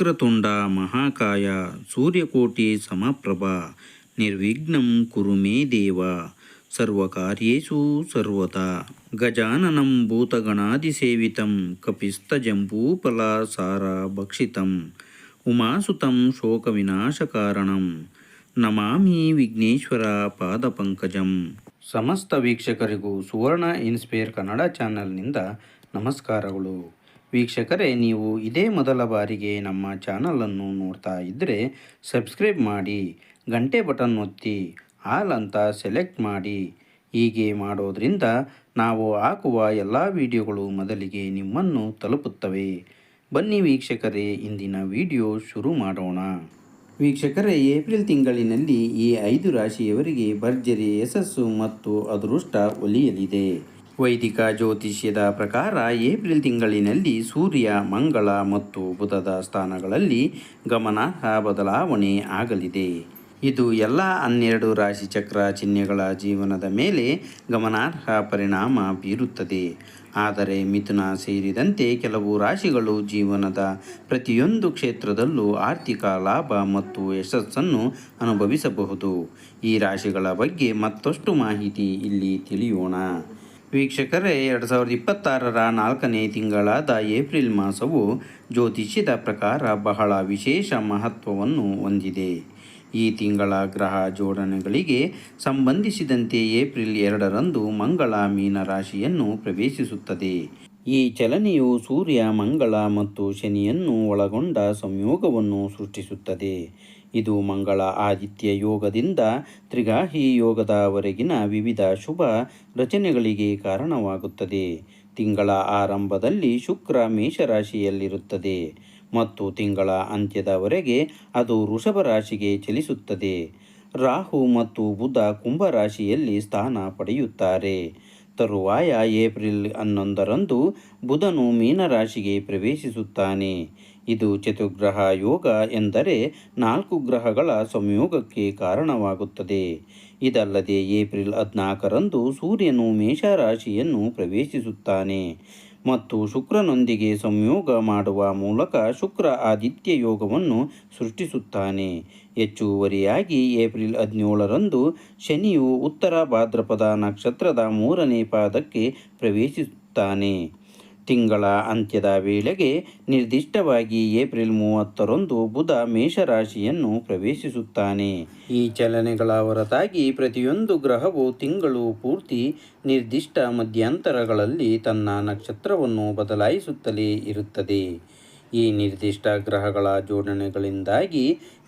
ವಕ್ರತುಂಡ ಮಹಾಕಾಯ ಸೂರ್ಯಕೋಟಿ ಸಮಪ್ರಭ ನಿರ್ವಿಘ್ನಂ ಕುರು ಮೇ ದೇವ ಸರ್ವಕಾರ್ಯೇಷು ಸರ್ವತಾ ಗಜಾನನಂ ಭೂತಗಣಾದಿಸೇವಿತಂ ಕಪಿಸ್ತಜಂಬೂಫಲಸಾರ ಭಕ್ಷಿತಂ ಉಮಾಸುತಂ ಶೋಕವಿನಾಶಕಾರಣಂ ನಮಾಮಿ ವಿಘ್ನೇಶ್ವರ ಪಾದಪಂಕಜಂ. ಸಮಸ್ತ ವೀಕ್ಷಕರಿಗೂ ಸುವರ್ಣ ಇನ್ಸ್ಪೈರ್ ಕನ್ನಡ ಚಾನಲ್ನಿಂದ ನಮಸ್ಕಾರಗಳು. ವೀಕ್ಷಕರೇ, ನೀವು ಇದೇ ಮೊದಲ ಬಾರಿಗೆ ನಮ್ಮ ಚಾನಲನ್ನು ನೋಡ್ತಾ ಇದ್ದರೆ ಸಬ್ಸ್ಕ್ರೈಬ್ ಮಾಡಿ, ಗಂಟೆ ಬಟನ್ ಒತ್ತಿ ಆಲ್ ಅಂತ ಸೆಲೆಕ್ಟ್ ಮಾಡಿ. ಹೀಗೆ ಮಾಡೋದ್ರಿಂದ ನಾವು ಹಾಕುವ ಎಲ್ಲ ವಿಡಿಯೋಗಳು ಮೊದಲಿಗೆ ನಿಮ್ಮನ್ನು ತಲುಪುತ್ತವೆ. ಬನ್ನಿ ವೀಕ್ಷಕರೇ, ಇಂದಿನ ವಿಡಿಯೋ ಶುರು ಮಾಡೋಣ. ವೀಕ್ಷಕರೇ, ಏಪ್ರಿಲ್ ತಿಂಗಳಿನಲ್ಲಿ ಈ 5 ರಾಶಿಯವರಿಗೆ ಭರ್ಜರಿ ಯಶಸ್ಸು ಮತ್ತು ಅದೃಷ್ಟ ಒಲಿಯಲಿದೆ. ವೈದಿಕ ಜ್ಯೋತಿಷ್ಯದ ಪ್ರಕಾರ ಏಪ್ರಿಲ್ ತಿಂಗಳಿನಲ್ಲಿ ಸೂರ್ಯ, ಮಂಗಳ ಮತ್ತು ಬುಧದ ಸ್ಥಾನಗಳಲ್ಲಿ ಗಮನಾರ್ಹ ಬದಲಾವಣೆ ಆಗಲಿದೆ. ಇದು ಎಲ್ಲ 12 ರಾಶಿಚಕ್ರ ಚಿಹ್ನೆಗಳ ಜೀವನದ ಮೇಲೆ ಗಮನಾರ್ಹ ಪರಿಣಾಮ ಬೀರುತ್ತದೆ. ಆದರೆ ಮಿಥುನ ಸೇರಿದಂತೆ ಕೆಲವು ರಾಶಿಗಳು ಜೀವನದ ಪ್ರತಿಯೊಂದು ಕ್ಷೇತ್ರದಲ್ಲೂ ಆರ್ಥಿಕ ಲಾಭ ಮತ್ತು ಯಶಸ್ಸನ್ನು ಅನುಭವಿಸಬಹುದು. ಈ ರಾಶಿಗಳ ಬಗ್ಗೆ ಮತ್ತಷ್ಟು ಮಾಹಿತಿ ಇಲ್ಲಿ ತಿಳಿಯೋಣ. ವೀಕ್ಷಕರೇ, 2026ರ 4ನೇ ತಿಂಗಳಾದ ಏಪ್ರಿಲ್ ಮಾಸವು ಜ್ಯೋತಿಷ್ಯದ ಪ್ರಕಾರ ಬಹಳ ವಿಶೇಷ ಮಹತ್ವವನ್ನು ಹೊಂದಿದೆ. ಈ ತಿಂಗಳ ಗ್ರಹ ಜೋಡಣೆಗಳಿಗೆ ಸಂಬಂಧಿಸಿದಂತೆ ಏಪ್ರಿಲ್ 2ರಂದು ಮಂಗಳ ಮೀನ ರಾಶಿಯನ್ನು ಪ್ರವೇಶಿಸುತ್ತದೆ. ಈ ಚಲನೆಯು ಸೂರ್ಯ, ಮಂಗಳ ಮತ್ತು ಶನಿಯನ್ನು ಒಳಗೊಂಡ ಸಂಯೋಗವನ್ನು ಸೃಷ್ಟಿಸುತ್ತದೆ. ಇದು ಮಂಗಳ ಆದಿತ್ಯ ಯೋಗದಿಂದ ತ್ರಿಗಾಹಿ ಯೋಗದವರೆಗಿನ ವಿವಿಧ ಶುಭ ರಚನೆಗಳಿಗೆ ಕಾರಣವಾಗುತ್ತದೆ. ತಿಂಗಳ ಆರಂಭದಲ್ಲಿ ಶುಕ್ರ ಮೇಷರಾಶಿಯಲ್ಲಿರುತ್ತದೆ ಮತ್ತು ತಿಂಗಳ ಅಂತ್ಯದವರೆಗೆ ಅದು ವೃಷಭ ರಾಶಿಗೆ ಚಲಿಸುತ್ತದೆ. ರಾಹು ಮತ್ತು ಬುಧ ಕುಂಭ ರಾಶಿಯಲ್ಲಿ ಸ್ಥಾನ ಪಡೆಯುತ್ತಾರೆ. ತರುವಾಯ ಏಪ್ರಿಲ್ 11ರಂದು ಬುಧನು ಮೀನರಾಶಿಗೆ ಪ್ರವೇಶಿಸುತ್ತಾನೆ. ಇದು ಚತುರ್ಗ್ರಹ ಯೋಗ ಎಂದರೆ 4 ಗ್ರಹಗಳ ಸಂಯೋಗಕ್ಕೆ ಕಾರಣವಾಗುತ್ತದೆ. ಇದಲ್ಲದೆ ಏಪ್ರಿಲ್ 14ರಂದು ಸೂರ್ಯನು ಮೇಷರಾಶಿಯನ್ನು ಪ್ರವೇಶಿಸುತ್ತಾನೆ ಮತ್ತು ಶುಕ್ರನೊಂದಿಗೆ ಸಂಯೋಗ ಮಾಡುವ ಮೂಲಕ ಶುಕ್ರ ಆದಿತ್ಯ ಯೋಗವನ್ನು ಸೃಷ್ಟಿಸುತ್ತಾನೆ. ಹೆಚ್ಚುವರಿಯಾಗಿ ಏಪ್ರಿಲ್ 17ರಂದು ಶನಿಯು ಉತ್ತರ ಭಾದ್ರಪದ ನಕ್ಷತ್ರದ 3ನೇ ಪಾದಕ್ಕೆ ಪ್ರವೇಶಿಸುತ್ತಾನೆ. ತಿಂಗಳ ಅಂತ್ಯದ ವೇಳೆಗೆ ನಿರ್ದಿಷ್ಟವಾಗಿ ಏಪ್ರಿಲ್ 30ರಂದು ಬುಧ ಮೇಷರಾಶಿಯನ್ನು ಪ್ರವೇಶಿಸುತ್ತಾನೆ. ಈ ಚಲನೆಗಳ ಹೊರತಾಗಿ ಪ್ರತಿಯೊಂದು ಗ್ರಹವು ತಿಂಗಳು ಪೂರ್ತಿ ನಿರ್ದಿಷ್ಟ ಮಧ್ಯಂತರಗಳಲ್ಲಿ ತನ್ನ ನಕ್ಷತ್ರವನ್ನು ಬದಲಾಯಿಸುತ್ತಲೇ ಇರುತ್ತದೆ. ಈ ನಿರ್ದಿಷ್ಟ ಗ್ರಹಗಳ ಜೋಡಣೆಗಳಿಂದಾಗಿ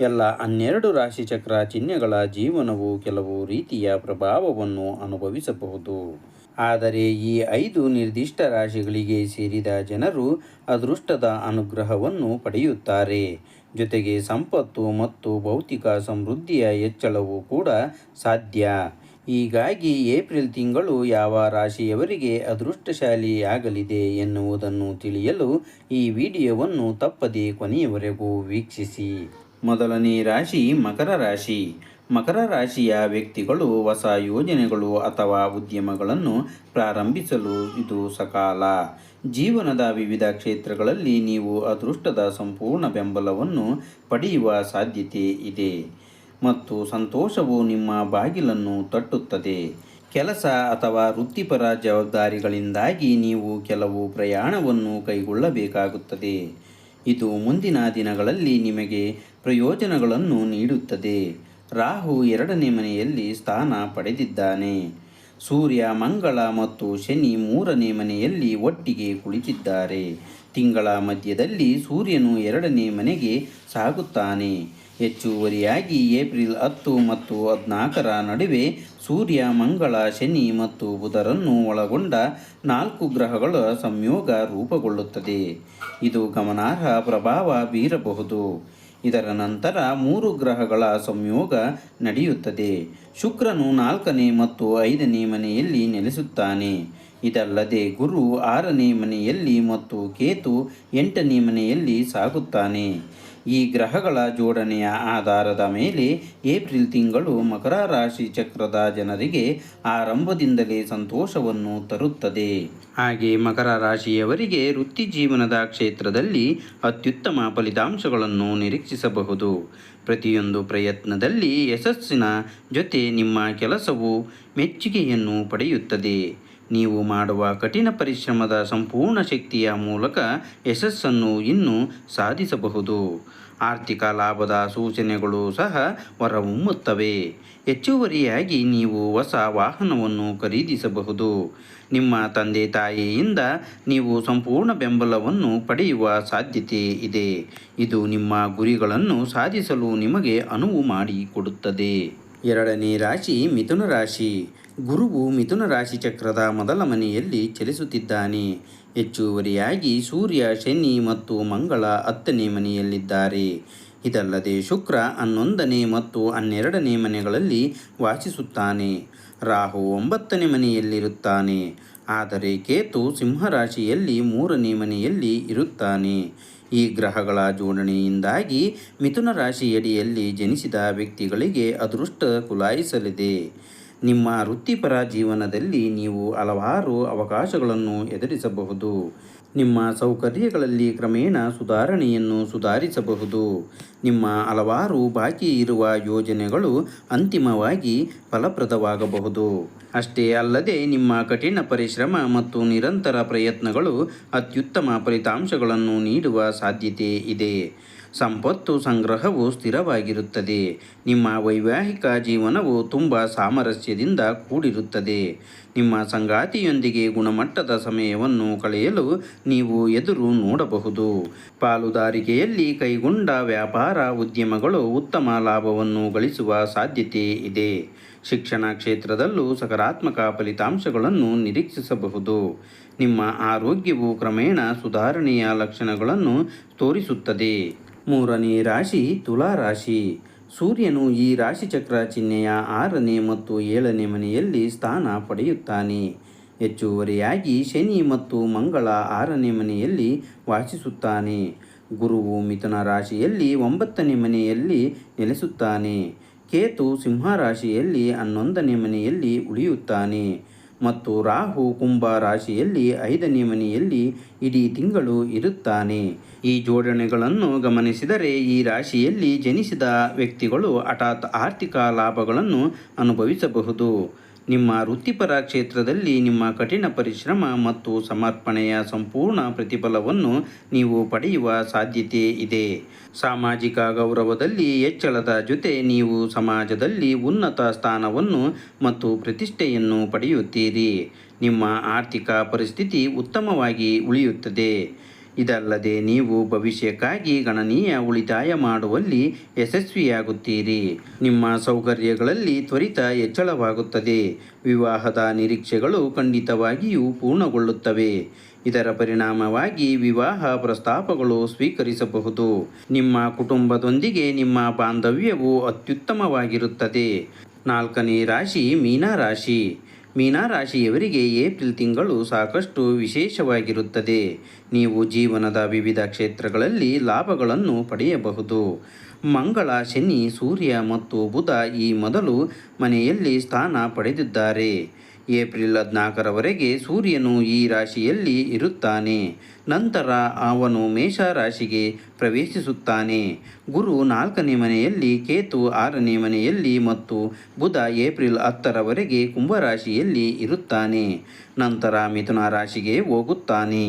ಎಲ್ಲ 12 ರಾಶಿಚಕ್ರ ಚಿಹ್ನೆಗಳ ಜೀವನವು ಕೆಲವು ರೀತಿಯ ಪ್ರಭಾವವನ್ನು ಅನುಭವಿಸಬಹುದು. ಆದರೆ ಈ 5 ನಿರ್ದಿಷ್ಟ ರಾಶಿಗಳಿಗೆ ಸೇರಿದ ಜನರು ಅದೃಷ್ಟದ ಅನುಗ್ರಹವನ್ನು ಪಡೆಯುತ್ತಾರೆ. ಜೊತೆಗೆ ಸಂಪತ್ತು ಮತ್ತು ಭೌತಿಕ ಸಮೃದ್ಧಿಯ ಹೆಚ್ಚಳವೂ ಕೂಡ ಸಾಧ್ಯ. ಹೀಗಾಗಿ ಏಪ್ರಿಲ್ ತಿಂಗಳು ಯಾವ ರಾಶಿಯವರಿಗೆ ಅದೃಷ್ಟಶಾಲಿಯಾಗಲಿದೆ ಎನ್ನುವುದನ್ನು ತಿಳಿಯಲು ಈ ವಿಡಿಯೋವನ್ನು ತಪ್ಪದೇ ಕೊನೆಯವರೆಗೂ ವೀಕ್ಷಿಸಿ. ಮೊದಲನೇ ರಾಶಿ ಮಕರ ರಾಶಿ. ಮಕರ ರಾಶಿಯ ವ್ಯಕ್ತಿಗಳು ಹೊಸ ಯೋಜನೆಗಳು ಅಥವಾ ಉದ್ಯಮಗಳನ್ನು ಪ್ರಾರಂಭಿಸಲು ಇದು ಸಕಾಲ. ಜೀವನದ ವಿವಿಧ ಕ್ಷೇತ್ರಗಳಲ್ಲಿ ನೀವು ಅದೃಷ್ಟದ ಸಂಪೂರ್ಣ ಬೆಂಬಲವನ್ನು ಪಡೆಯುವ ಸಾಧ್ಯತೆ ಇದೆ ಮತ್ತು ಸಂತೋಷವು ನಿಮ್ಮ ಬಾಗಿಲನ್ನು ತಟ್ಟುತ್ತದೆ. ಕೆಲಸ ಅಥವಾ ವೃತ್ತಿಪರ ಜವಾಬ್ದಾರಿಗಳಿಂದಾಗಿ ನೀವು ಕೆಲವು ಪ್ರಯಾಣವನ್ನು ಕೈಗೊಳ್ಳಬೇಕಾಗುತ್ತದೆ. ಇದು ಮುಂದಿನ ದಿನಗಳಲ್ಲಿ ನಿಮಗೆ ಪ್ರಯೋಜನಗಳನ್ನು ನೀಡುತ್ತದೆ. ರಾಹು 2ನೇ ಮನೆಯಲ್ಲಿ ಸ್ಥಾನ ಪಡೆದಿದ್ದಾನೆ. ಸೂರ್ಯ, ಮಂಗಳ ಮತ್ತು ಶನಿ 3ನೇ ಮನೆಯಲ್ಲಿ ಒಟ್ಟಿಗೆ ಕುಳಿತಿದ್ದಾರೆ. ತಿಂಗಳ ಮಧ್ಯದಲ್ಲಿ ಸೂರ್ಯನು 2ನೇ ಮನೆಗೆ ಸಾಗುತ್ತಾನೆ. ಹೆಚ್ಚುವರಿಯಾಗಿ ಏಪ್ರಿಲ್ 10 ಮತ್ತು 14ರ ನಡುವೆ ಸೂರ್ಯ, ಮಂಗಳ, ಶನಿ ಮತ್ತು ಬುಧರನ್ನು ಒಳಗೊಂಡ 4 ಗ್ರಹಗಳ ಸಂಯೋಗ ರೂಪುಗೊಳ್ಳುತ್ತದೆ. ಇದು ಗಮನಾರ್ಹ ಪ್ರಭಾವ ಬೀರಬಹುದು. ಇದರ ನಂತರ 3 ಗ್ರಹಗಳ ಸಂಯೋಗ ನಡೆಯುತ್ತದೆ. ಶುಕ್ರನು 4ನೇ ಮತ್ತು 5ನೇ ಮನೆಯಲ್ಲಿ ನೆಲೆಸುತ್ತಾನೆ. ಇದಲ್ಲದೆ ಗುರು 6ನೇ ಮನೆಯಲ್ಲಿ ಮತ್ತು ಕೇತು 8ನೇ ಮನೆಯಲ್ಲಿ ಸಾಗುತ್ತಾನೆ. ಈ ಗ್ರಹಗಳ ಜೋಡಣೆಯ ಆಧಾರದ ಮೇಲೆ ಏಪ್ರಿಲ್ ತಿಂಗಳು ಮಕರ ರಾಶಿ ಚಕ್ರದ ಜನರಿಗೆ ಆರಂಭದಿಂದಲೇ ಸಂತೋಷವನ್ನು ತರುತ್ತದೆ. ಹಾಗೆ ಮಕರ ರಾಶಿಯವರಿಗೆ ವೃತ್ತಿ ಜೀವನದ ಕ್ಷೇತ್ರದಲ್ಲಿ ಅತ್ಯುತ್ತಮ ಫಲಿತಾಂಶಗಳನ್ನು ನಿರೀಕ್ಷಿಸಬಹುದು. ಪ್ರತಿಯೊಂದು ಪ್ರಯತ್ನದಲ್ಲಿ ಯಶಸ್ಸಿನ ಜೊತೆ ನಿಮ್ಮ ಕೆಲಸವು ಮೆಚ್ಚುಗೆಯನ್ನು ಪಡೆಯುತ್ತದೆ. ನೀವು ಮಾಡುವ ಕಠಿಣ ಪರಿಶ್ರಮದ ಸಂಪೂರ್ಣ ಶಕ್ತಿಯ ಮೂಲಕ ಯಶಸ್ಸನ್ನು ಇನ್ನೂ ಸಾಧಿಸಬಹುದು. ಆರ್ಥಿಕ ಲಾಭದ ಸೂಚನೆಗಳು ಸಹ ಹೊರಹೊಮ್ಮುತ್ತವೆ. ಹೆಚ್ಚುವರಿಯಾಗಿ ನೀವು ಹೊಸ ವಾಹನವನ್ನು ಖರೀದಿಸಬಹುದು. ನಿಮ್ಮ ತಂದೆ ತಾಯಿಯಿಂದ ನೀವು ಸಂಪೂರ್ಣ ಬೆಂಬಲವನ್ನು ಪಡೆಯುವ ಸಾಧ್ಯತೆ ಇದೆ. ಇದು ನಿಮ್ಮ ಗುರಿಗಳನ್ನು ಸಾಧಿಸಲು ನಿಮಗೆ ಅನುವು ಮಾಡಿಕೊಡುತ್ತದೆ. ಎರಡನೇ ರಾಶಿ ಮಿಥುನ ರಾಶಿ. ಗುರುವು ಮಿಥುನ ರಾಶಿ ಚಕ್ರದ ಮೊದಲ ಮನೆಯಲ್ಲಿ ಚಲಿಸುತ್ತಿದ್ದಾನೆ. ಹೆಚ್ಚುವರಿಯಾಗಿ ಸೂರ್ಯ, ಶನಿ ಮತ್ತು ಮಂಗಳ 10ನೇ ಮನೆಯಲ್ಲಿದ್ದಾರೆ. ಇದಲ್ಲದೆ ಶುಕ್ರ 11ನೇ ಮತ್ತು 12ನೇ ಮನೆಗಳಲ್ಲಿ ವಾಸಿಸುತ್ತಾನೆ. ರಾಹು 9ನೇ ಮನೆಯಲ್ಲಿರುತ್ತಾನೆ. ಆದರೆ ಕೇತು ಸಿಂಹರಾಶಿಯಲ್ಲಿ 3ನೇ ಮನೆಯಲ್ಲಿ ಇರುತ್ತಾನೆ. ಈ ಗ್ರಹಗಳ ಜೋಡಣೆಯಿಂದಾಗಿ ಮಿಥುನ ರಾಶಿಯಡಿಯಲ್ಲಿ ಜನಿಸಿದ ವ್ಯಕ್ತಿಗಳಿಗೆ ಅದೃಷ್ಟ ಕುಲಾಯಿಸಲಿದೆ. ನಿಮ್ಮ ವೃತ್ತಿಪರ ಜೀವನದಲ್ಲಿ ನೀವು ಹಲವಾರು ಅವಕಾಶಗಳನ್ನು ಎದುರಿಸಬಹುದು. ನಿಮ್ಮ ಸೌಕರ್ಯಗಳಲ್ಲಿ ಕ್ರಮೇಣ ಸುಧಾರಿಸಬಹುದು. ನಿಮ್ಮ ಹಲವಾರು ಬಾಕಿ ಇರುವ ಯೋಜನೆಗಳು ಅಂತಿಮವಾಗಿ ಫಲಪ್ರದವಾಗಬಹುದು. ಅಷ್ಟೇ ಅಲ್ಲದೆ ನಿಮ್ಮ ಕಠಿಣ ಪರಿಶ್ರಮ ಮತ್ತು ನಿರಂತರ ಪ್ರಯತ್ನಗಳು ಅತ್ಯುತ್ತಮ ಫಲಿತಾಂಶಗಳನ್ನು ನೀಡುವ ಸಾಧ್ಯತೆ ಇದೆ. ಸಂಪತ್ತು ಸಂಗ್ರಹವು ಸ್ಥಿರವಾಗಿರುತ್ತದೆ. ನಿಮ್ಮ ವೈವಾಹಿಕ ಜೀವನವು ತುಂಬ ಸಾಮರಸ್ಯದಿಂದ ಕೂಡಿರುತ್ತದೆ. ನಿಮ್ಮ ಸಂಗಾತಿಯೊಂದಿಗೆ ಗುಣಮಟ್ಟದ ಸಮಯವನ್ನು ಕಳೆಯಲು ನೀವು ಎದುರು ನೋಡಬಹುದು. ಪಾಲುದಾರಿಕೆಯಲ್ಲಿ ಕೈಗೊಂಡ ವ್ಯಾಪಾರ ಉದ್ಯಮಗಳು ಉತ್ತಮ ಲಾಭವನ್ನು ಗಳಿಸುವ ಸಾಧ್ಯತೆ ಇದೆ. ಶಿಕ್ಷಣ ಕ್ಷೇತ್ರದಲ್ಲೂ ಸಕಾರಾತ್ಮಕ ಫಲಿತಾಂಶಗಳನ್ನು ನಿರೀಕ್ಷಿಸಬಹುದು. ನಿಮ್ಮ ಆರೋಗ್ಯವು ಕ್ರಮೇಣ ಸುಧಾರಣೆಯ ಲಕ್ಷಣಗಳನ್ನು ತೋರಿಸುತ್ತದೆ. ಮೂರನೇ ರಾಶಿ ತುಲಾ ರಾಶಿ. ಸೂರ್ಯನು ಈ ರಾಶಿಚಕ್ರ ಚಿಹ್ನೆಯ 6ನೇ ಮತ್ತು 7ನೇ ಮನೆಯಲ್ಲಿ ಸ್ಥಾನ ಪಡೆಯುತ್ತಾನೆ. ಹೆಚ್ಚುವರಿಯಾಗಿ ಶನಿ ಮತ್ತು ಮಂಗಳ 6ನೇ ಮನೆಯಲ್ಲಿ ವಾಸಿಸುತ್ತಾನೆ. ಗುರುವು ಮಿಥುನ ರಾಶಿಯಲ್ಲಿ 9ನೇ ಮನೆಯಲ್ಲಿ ನೆಲೆಸುತ್ತಾನೆ. ಕೇತು ಸಿಂಹ ರಾಶಿಯಲ್ಲಿ 11ನೇ ಮನೆಯಲ್ಲಿ ಉಳಿಯುತ್ತಾನೆ ಮತ್ತು ರಾಹು ಕುಂಭ ರಾಶಿಯಲ್ಲಿ 5ನೇ ಮನೆಯಲ್ಲಿ ಇಡೀ ತಿಂಗಳು ಇರುತ್ತಾನೆ. ಈ ಜೋಡಣೆಗಳನ್ನು ಗಮನಿಸಿದರೆ ಈ ರಾಶಿಯಲ್ಲಿ ಜನಿಸಿದ ವ್ಯಕ್ತಿಗಳು ಹಠಾತ್ ಆರ್ಥಿಕ ಲಾಭಗಳನ್ನು ಅನುಭವಿಸಬಹುದು. ನಿಮ್ಮ ವೃತ್ತಿಪರ ಕ್ಷೇತ್ರದಲ್ಲಿ ನಿಮ್ಮ ಕಠಿಣ ಪರಿಶ್ರಮ ಮತ್ತು ಸಮರ್ಪಣೆಯ ಸಂಪೂರ್ಣ ಪ್ರತಿಫಲವನ್ನು ನೀವು ಪಡೆಯುವ ಸಾಧ್ಯತೆ ಇದೆ. ಸಾಮಾಜಿಕ ಗೌರವದಲ್ಲಿ ಹೆಚ್ಚಳದ ಜೊತೆ ನೀವು ಸಮಾಜದಲ್ಲಿ ಉನ್ನತ ಸ್ಥಾನವನ್ನು ಮತ್ತು ಪ್ರತಿಷ್ಠೆಯನ್ನು ಪಡೆಯುತ್ತೀರಿ. ನಿಮ್ಮ ಆರ್ಥಿಕ ಪರಿಸ್ಥಿತಿ ಉತ್ತಮವಾಗಿ ಉಳಿಯುತ್ತದೆ. ಇದಲ್ಲದೆ ನೀವು ಭವಿಷ್ಯಕ್ಕಾಗಿ ಗಣನೀಯ ಉಳಿತಾಯ ಮಾಡುವಲ್ಲಿ ಯಶಸ್ವಿಯಾಗುತ್ತೀರಿ. ನಿಮ್ಮ ಸೌಕರ್ಯಗಳಲ್ಲಿ ತ್ವರಿತ ಹೆಚ್ಚಳವಾಗುತ್ತದೆ. ವಿವಾಹದ ನಿರೀಕ್ಷೆಗಳು ಖಂಡಿತವಾಗಿಯೂ ಪೂರ್ಣಗೊಳ್ಳುತ್ತವೆ. ಇದರ ಪರಿಣಾಮವಾಗಿ ವಿವಾಹ ಪ್ರಸ್ತಾಪಗಳು ಸ್ವೀಕರಿಸಬಹುದು. ನಿಮ್ಮ ಕುಟುಂಬದೊಂದಿಗೆ ನಿಮ್ಮ ಬಾಂಧವ್ಯವು ಅತ್ಯುತ್ತಮವಾಗಿರುತ್ತದೆ. ನಾಲ್ಕನೇ ರಾಶಿ ಮೀನ ರಾಶಿ. ಮೀನ ರಾಶಿಯವರಿಗೆ ಏಪ್ರಿಲ್ ತಿಂಗಳು ಸಾಕಷ್ಟು ವಿಶೇಷವಾಗಿರುತ್ತದೆ. ನೀವು ಜೀವನದ ವಿವಿಧ ಕ್ಷೇತ್ರಗಳಲ್ಲಿ ಲಾಭಗಳನ್ನು ಪಡೆಯಬಹುದು. ಮಂಗಳ, ಶನಿ, ಸೂರ್ಯ ಮತ್ತು ಬುಧ ಈ ಮೊದಲು ಮನೆಯಲ್ಲಿ ಸ್ಥಾನ ಪಡೆದಿದ್ದಾರೆ. ಏಪ್ರಿಲ್ 14ರವರೆಗೆ ಸೂರ್ಯನು ಈ ರಾಶಿಯಲ್ಲಿ ಇರುತ್ತಾನೆ. ನಂತರ ಅವನು ಮೇಷ ರಾಶಿಗೆ ಪ್ರವೇಶಿಸುತ್ತಾನೆ. ಗುರು 4ನೇ ಮನೆಯಲ್ಲಿ, ಕೇತು 6ನೇ ಮನೆಯಲ್ಲಿ ಮತ್ತು ಬುಧ ಏಪ್ರಿಲ್ 10ರವರೆಗೆ ಕುಂಭರಾಶಿಯಲ್ಲಿ ಇರುತ್ತಾನೆ. ನಂತರ ಮಿಥುನ ರಾಶಿಗೆ ಹೋಗುತ್ತಾನೆ.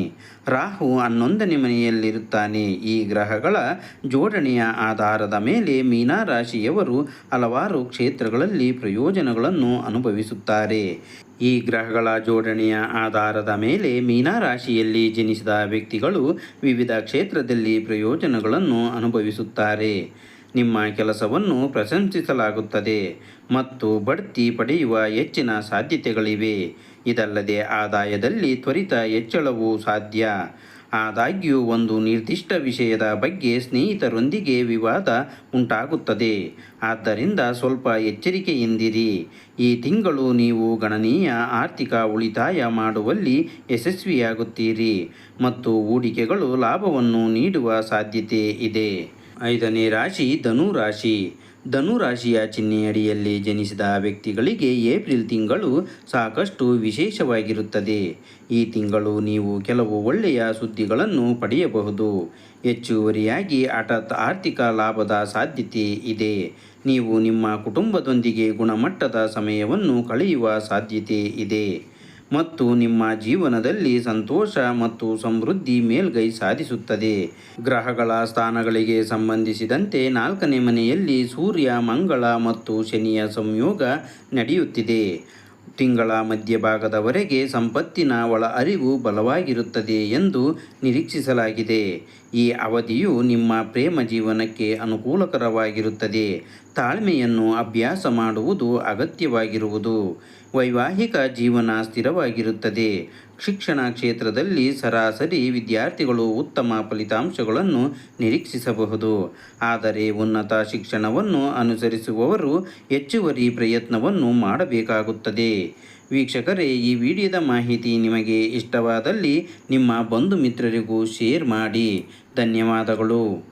ರಾಹು 11ನೇ ಮನೆಯಲ್ಲಿರುತ್ತಾನೆ. ಈ ಗ್ರಹಗಳ ಜೋಡಣೆಯ ಆಧಾರದ ಮೇಲೆ ಮೀನ ರಾಶಿಯವರು ಹಲವಾರು ಕ್ಷೇತ್ರಗಳಲ್ಲಿ ಪ್ರಯೋಜನಗಳನ್ನು ಅನುಭವಿಸುತ್ತಾರೆ. ಈ ಗ್ರಹಗಳ ಜೋಡಣೆಯ ಆಧಾರದ ಮೇಲೆ ಮೀನ ರಾಶಿಯಲ್ಲಿ ಜನಿಸಿದ ವ್ಯಕ್ತಿಗಳು ವಿವಿಧ ಕ್ಷೇತ್ರದಲ್ಲಿ ಪ್ರಯೋಜನಗಳನ್ನು ಅನುಭವಿಸುತ್ತಾರೆ. ನಿಮ್ಮ ಕೆಲಸವನ್ನು ಪ್ರಶಂಸಿಸಲಾಗುತ್ತದೆ ಮತ್ತು ಬಡ್ತಿ ಪಡೆಯುವ ಹೆಚ್ಚಿನ ಸಾಧ್ಯತೆಗಳಿವೆ. ಇದಲ್ಲದೆ ಆದಾಯದಲ್ಲಿ ತ್ವರಿತ ಹೆಚ್ಚಳವೂ ಸಾಧ್ಯ. ಆದಾಗ್ಯೂ ಒಂದು ನಿರ್ದಿಷ್ಟ ವಿಷಯದ ಬಗ್ಗೆ ಸ್ನೇಹಿತರೊಂದಿಗೆ ವಿವಾದ ಉಂಟಾಗುತ್ತದೆ. ಆದ್ದರಿಂದ ಸ್ವಲ್ಪ ಎಚ್ಚರಿಕೆಯಿಂದಿರಿ. ಈ ತಿಂಗಳು ನೀವು ಗಣನೀಯ ಆರ್ಥಿಕ ಉಳಿತಾಯ ಮಾಡುವಲ್ಲಿ ಯಶಸ್ವಿಯಾಗುತ್ತೀರಿ ಮತ್ತು ಹೂಡಿಕೆಗಳು ಲಾಭವನ್ನು ನೀಡುವ ಸಾಧ್ಯತೆ ಇದೆ. ಐದನೇ ರಾಶಿ ಧನು ರಾಶಿ. ಧನು ರಾಶಿಯ ಚಿಹ್ನೆಯಡಿಯಲ್ಲಿ ಜನಿಸಿದ ವ್ಯಕ್ತಿಗಳಿಗೆ ಏಪ್ರಿಲ್ ತಿಂಗಳು ಸಾಕಷ್ಟು ವಿಶೇಷವಾಗಿರುತ್ತದೆ. ಈ ತಿಂಗಳು ನೀವು ಕೆಲವು ಒಳ್ಳೆಯ ಸುದ್ದಿಗಳನ್ನು ಪಡೆಯಬಹುದು. ಹೆಚ್ಚುವರಿಯಾಗಿ ಹಠಾತ್ ಆರ್ಥಿಕ ಲಾಭದ ಸಾಧ್ಯತೆ ಇದೆ. ನೀವು ನಿಮ್ಮ ಕುಟುಂಬದೊಂದಿಗೆ ಗುಣಮಟ್ಟದ ಸಮಯವನ್ನು ಕಳೆಯುವ ಸಾಧ್ಯತೆ ಇದೆ ಮತ್ತು ನಿಮ್ಮ ಜೀವನದಲ್ಲಿ ಸಂತೋಷ ಮತ್ತು ಸಮೃದ್ಧಿ ಮೇಲ್ಗೈ ಸಾಧಿಸುತ್ತದೆ. ಗ್ರಹಗಳ ಸ್ಥಾನಗಳಿಗೆ ಸಂಬಂಧಿಸಿದಂತೆ 4ನೇ ಮನೆಯಲ್ಲಿ ಸೂರ್ಯ, ಮಂಗಳ ಮತ್ತು ಶನಿಯ ಸಂಯೋಗ ನಡೆಯುತ್ತಿದೆ. ತಿಂಗಳ ಮಧ್ಯಭಾಗದವರೆಗೆ ಸಂಪತ್ತಿನ ಒಳ ಅರಿವು ಬಲವಾಗಿರುತ್ತದೆ ಎಂದು ನಿರೀಕ್ಷಿಸಲಾಗಿದೆ. ಈ ಅವಧಿಯು ನಿಮ್ಮ ಪ್ರೇಮ ಜೀವನಕ್ಕೆ ಅನುಕೂಲಕರವಾಗಿರುತ್ತದೆ. ತಾಳ್ಮೆಯನ್ನು ಅಭ್ಯಾಸ ಮಾಡುವುದು ಅಗತ್ಯವಾಗಿರುವುದು. ವೈವಾಹಿಕ ಜೀವನ ಸ್ಥಿರವಾಗಿರುತ್ತದೆ. ಶಿಕ್ಷಣ ಕ್ಷೇತ್ರದಲ್ಲಿ ಸರಾಸರಿ ವಿದ್ಯಾರ್ಥಿಗಳು ಉತ್ತಮ ಫಲಿತಾಂಶಗಳನ್ನು ನಿರೀಕ್ಷಿಸಬಹುದು. ಆದರೆ ಉನ್ನತ ಶಿಕ್ಷಣವನ್ನು ಅನುಸರಿಸುವವರು ಹೆಚ್ಚುವರಿ ಪ್ರಯತ್ನವನ್ನು ಮಾಡಬೇಕಾಗುತ್ತದೆ. ವೀಕ್ಷಕರೇ, ಈ ವಿಡಿಯೋದ ಮಾಹಿತಿ ನಿಮಗೆ ಇಷ್ಟವಾದಲ್ಲಿ ನಿಮ್ಮ ಬಂಧು ಮಿತ್ರರಿಗೂ ಶೇರ್ ಮಾಡಿ. ಧನ್ಯವಾದಗಳು.